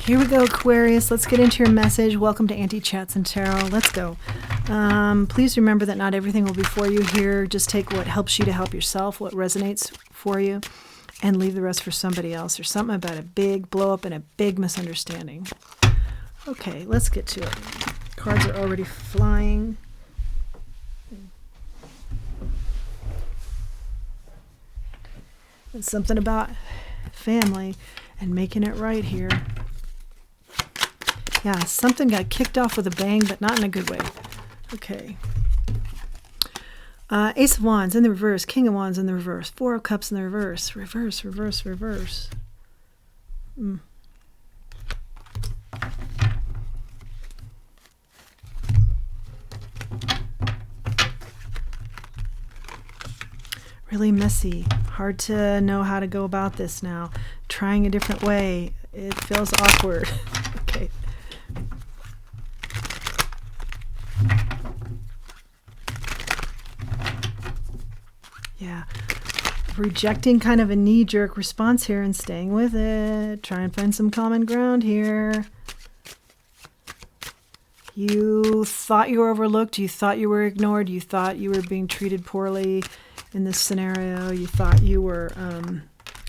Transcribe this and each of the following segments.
Here we go, Aquarius. Let's get into your message. Welcome to Auntie Chats and Tarot. Let's go. Please remember that not everything will be for you here. Just take what helps you to help yourself, what resonates for you, and leave the rest for somebody else. There's something about a big blow up and a big misunderstanding. Okay, let's get to it. Cards are already flying. It's something about family and making it right here. Yeah, something got kicked off with a bang, but not in a good way. Okay. Ace of Wands in the reverse. King of Wands in the reverse. Four of Cups in the reverse. Reverse, reverse, reverse. Really messy. Hard to know how to go about this now. Trying a different way. It feels awkward. Okay. Yeah. Rejecting kind of a knee-jerk response here and staying with it. Try and find some common ground here. You thought you were overlooked. You thought you were ignored. You thought you were being treated poorly in this scenario. You thought you were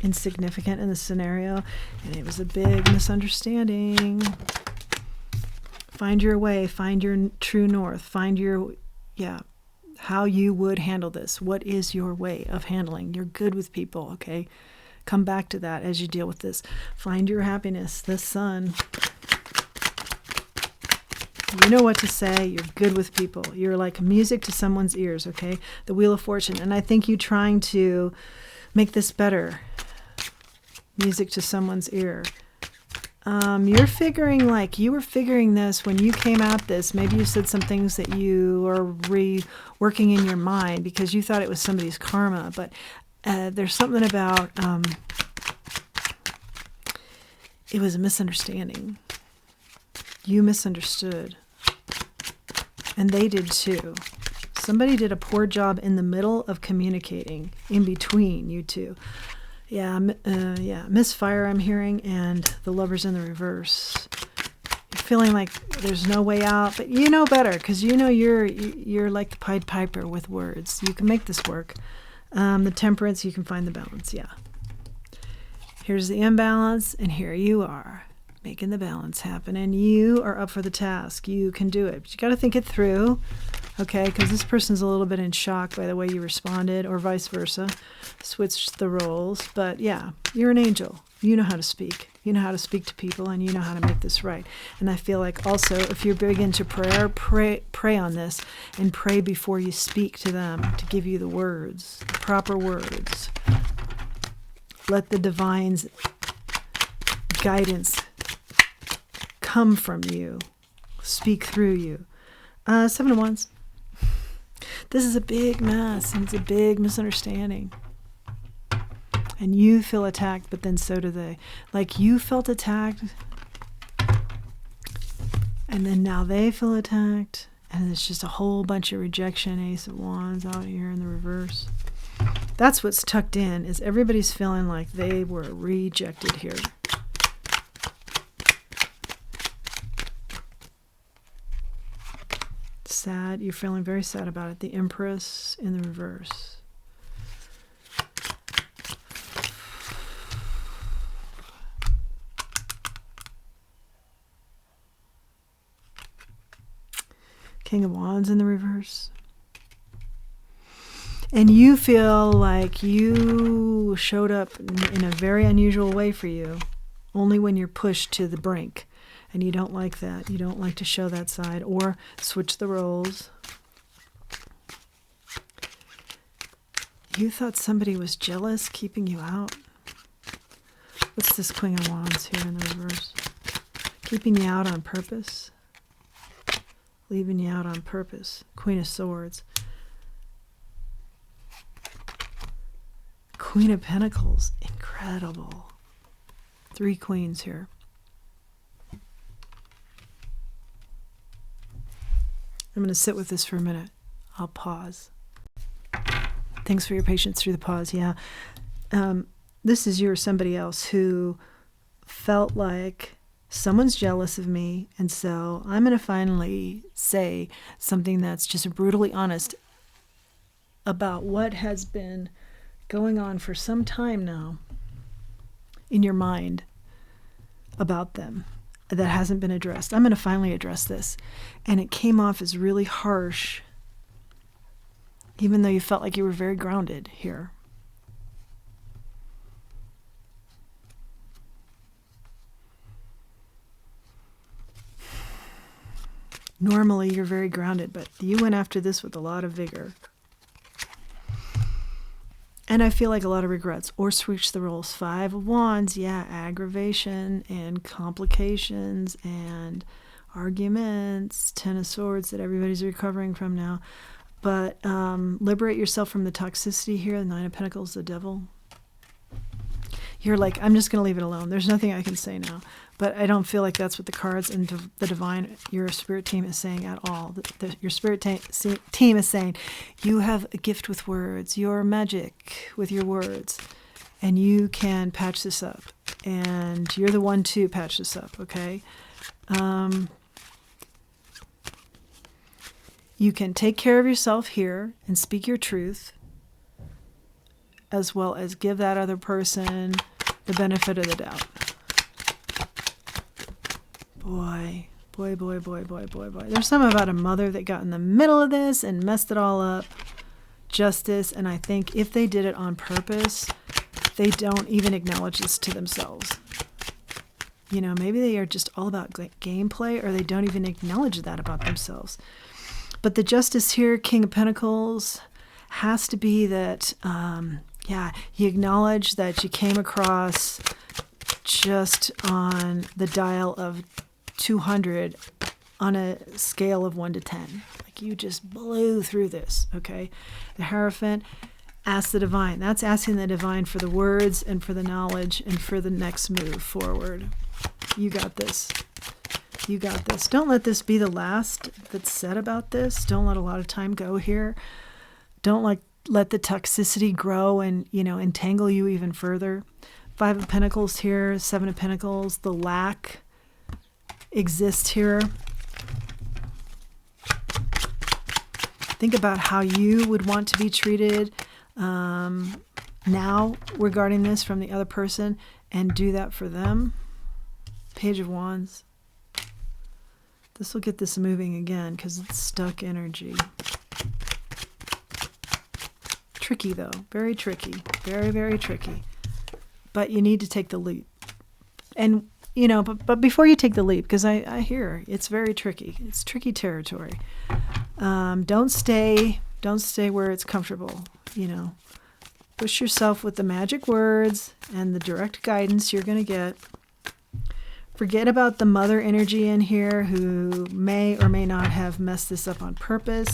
insignificant in this scenario. And it was a big misunderstanding. Find your way. Find your true north. Find your, how you would handle this. What is your way of handling? You're good with people, okay? Come back to that as you deal with this. Find your happiness. The sun. You know what to say. You're good with people. You're like music to someone's ears, okay? The Wheel of Fortune. And I think you trying to make this better. Music to someone's ear. You're figuring like you were figuring this when you came at this. Maybe you said some things that you are reworking in your mind because you thought it was somebody's karma. But there's something about it was a misunderstanding. You misunderstood. And they did too. Somebody did a poor job in the middle of communicating in between you two. Yeah, misfire I'm hearing, and the Lover's in the reverse. You're feeling like there's no way out, but you know better because you know you're like the Pied Piper with words. You can make this work. The Temperance, you can find the balance, yeah. Here's the imbalance, and here you are. Making the balance happen, and you are up for the task. You can do it, but you got to think it through, okay? Because this person's a little bit in shock by the way you responded, or vice versa. Switch the roles, but yeah, you're an angel. You know how to speak. You know how to speak to people, and you know how to make this right. And I feel like also, if you're big into prayer, pray on this, and pray before you speak to them to give you the words, the proper words. Let the divine's guidance come from you, speak through you. Seven of Wands. This is a big mess, and it's a big misunderstanding. And you feel attacked, but then so do they. Like you felt attacked, and then now they feel attacked, and it's just a whole bunch of rejection. Ace of Wands out here in the reverse. That's what's tucked in, is everybody's feeling like they were rejected here. Sad. You're feeling very sad about it. The Empress in the reverse. King of Wands in the reverse. And you feel like you showed up in a very unusual way for you, only when you're pushed to the brink. And you don't like that. You don't like to show that side or switch the roles. You thought somebody was jealous, keeping you out. What's this Queen of Wands here in the reverse? Keeping you out on purpose. Leaving you out on purpose. Queen of Swords. Queen of Pentacles. Incredible. Three queens here. I'm going to sit with this for a minute. I'll pause. Thanks for your patience through the pause. Yeah. This is you or somebody else who felt like Someone's jealous of me, and so I'm going to finally say something that's just brutally honest about what has been going on for some time now in your mind about them that hasn't been addressed. I'm going to finally address this. And it came off as really harsh, even though you felt like you were very grounded here. Normally, you're very grounded, but you went after this with a lot of vigor. And I feel like a lot of regrets. Or switch the roles. 5 of Wands, yeah, aggravation and complications and arguments. 10 of Swords that everybody's recovering from now. But liberate yourself from the toxicity here. The 9 of Pentacles, the Devil. You're like, I'm just going to leave it alone. There's nothing I can say now. But I don't feel like that's what the cards and the divine, your spirit team is saying at all. Your spirit team is saying, you have a gift with words. You're magic with your words. And you can patch this up. And you're the one to patch this up, okay? You can take care of yourself here and speak your truth, as well as give that other person the benefit of the doubt. Boy. There's something about a mother that got in the middle of this and messed it all up. Justice, and I think if they did it on purpose, they don't even acknowledge this to themselves. You know, maybe they are just all about gameplay, or they don't even acknowledge that about themselves. But the justice here, King of Pentacles, has to be that, you acknowledge that you came across just on the dial of 200 on a scale of 1 to 10. Like you just blew through this, okay? The Hierophant, ask the divine. That's asking the divine for the words and for the knowledge and for the next move forward. You got this. You got this. Don't let this be the last that's said about this. Don't let a lot of time go here. Don't let the toxicity grow and, entangle you even further. 5 of Pentacles here, 7 of Pentacles, the lack exists here. Think about how you would want to be treated now regarding this from the other person, and do that for them. Page of Wands. This will get this moving again because it's stuck energy. Tricky though, very tricky, very, very tricky. But you need to take the leap. And, but before you take the leap, because I hear it's very tricky. It's tricky territory. Don't stay where it's comfortable, Push yourself with the magic words and the direct guidance you're going to get. Forget about the mother energy in here who may or may not have messed this up on purpose.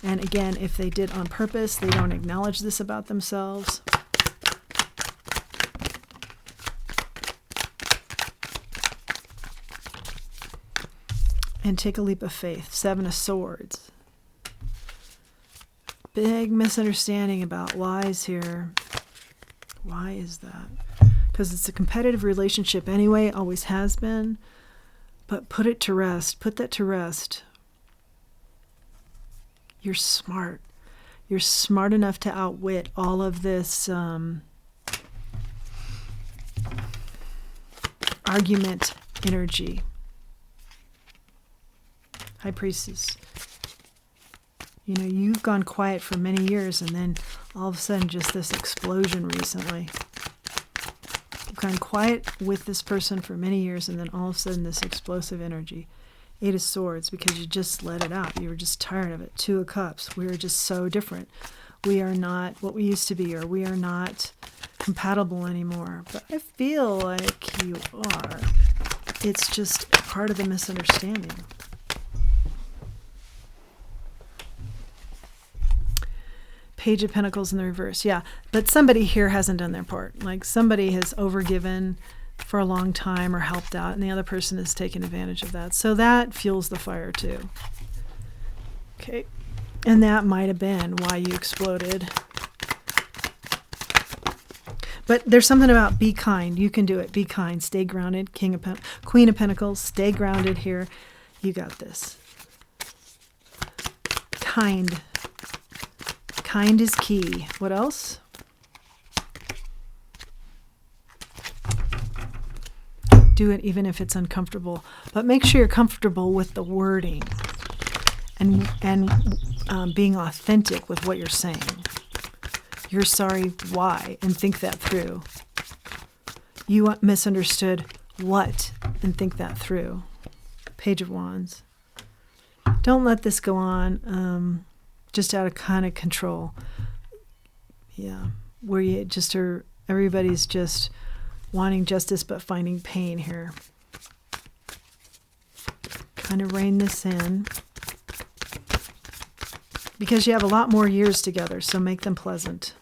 And again, if they did on purpose, they don't acknowledge this about themselves. And take a leap of faith. 7 of Swords. Big misunderstanding about lies here. Why is that? Because it's a competitive relationship anyway, always has been. But put it to rest. Put that to rest. You're smart. You're smart enough to outwit all of this argument energy. High Priestess. You've gone quiet for many years, and then all of a sudden just this explosion recently. You've gone quiet with this person for many years, and then all of a sudden this explosive energy. 8 of Swords, because you just let it out. You were just tired of it. 2 of Cups. We are just so different. We are not what we used to be, or we are not compatible anymore. But I feel like you are. It's just part of the misunderstanding. Page of Pentacles in the reverse. Yeah, but somebody here hasn't done their part. Like somebody has overgiven for a long time or helped out, and the other person has taken advantage of that. So that fuels the fire too. Okay. And that might have been why you exploded. But there's something about be kind. You can do it. Be kind. Stay grounded. Queen of Pentacles. Stay grounded here. You got this. Kind. Kind is key. What else? Do it even if it's uncomfortable. But make sure you're comfortable with the wording and being authentic with what you're saying. You're sorry, why? And think that through. You misunderstood what? And think that through. Page of Wands. Don't let this go on just out of kind of control. Yeah, where you just are, everybody's just wanting justice but finding pain here. Kind of rein this in. Because you have a lot more years together, so make them pleasant.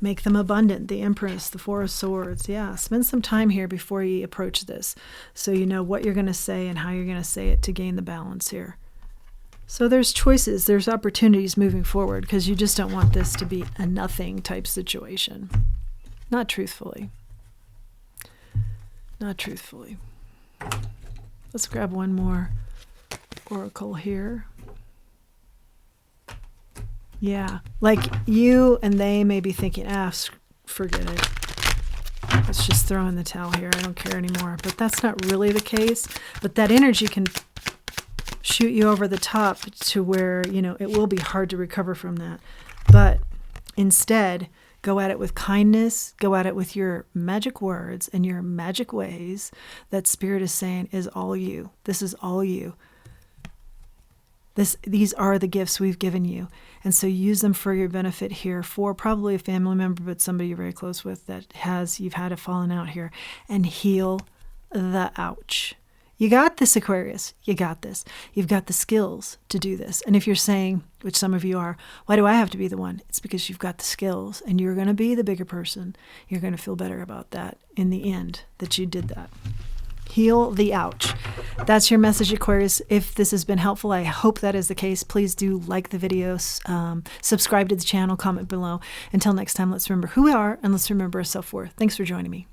Make them abundant. The Empress, the Four of Swords. Yeah, spend some time here before you approach this so you know what you're going to say and how you're going to say it to gain the balance here. So there's choices, there's opportunities moving forward because you just don't want this to be a nothing type situation. Not truthfully. Not truthfully. Let's grab one more oracle here. Yeah, like you and they may be thinking, forget it. Let's just throw in the towel here. I don't care anymore. But that's not really the case. But that energy can shoot you over the top to where, you know, it will be hard to recover from that. But instead, go at it with kindness. Go at it with your magic words and your magic ways that Spirit is saying is all you. This is all you. These are the gifts we've given you. And so use them for your benefit here for probably a family member, but somebody you're very close with that you've had a falling out here, and heal the ouch. You got this, Aquarius. You got this. You've got the skills to do this. And if you're saying, which some of you are, why do I have to be the one? It's because you've got the skills and you're going to be the bigger person. You're going to feel better about that in the end that you did that. Heal the ouch. That's your message, Aquarius. If this has been helpful, I hope that is the case. Please do like the videos, subscribe to the channel, comment below. Until next time, let's remember who we are and let's remember our self-worth. Thanks for joining me.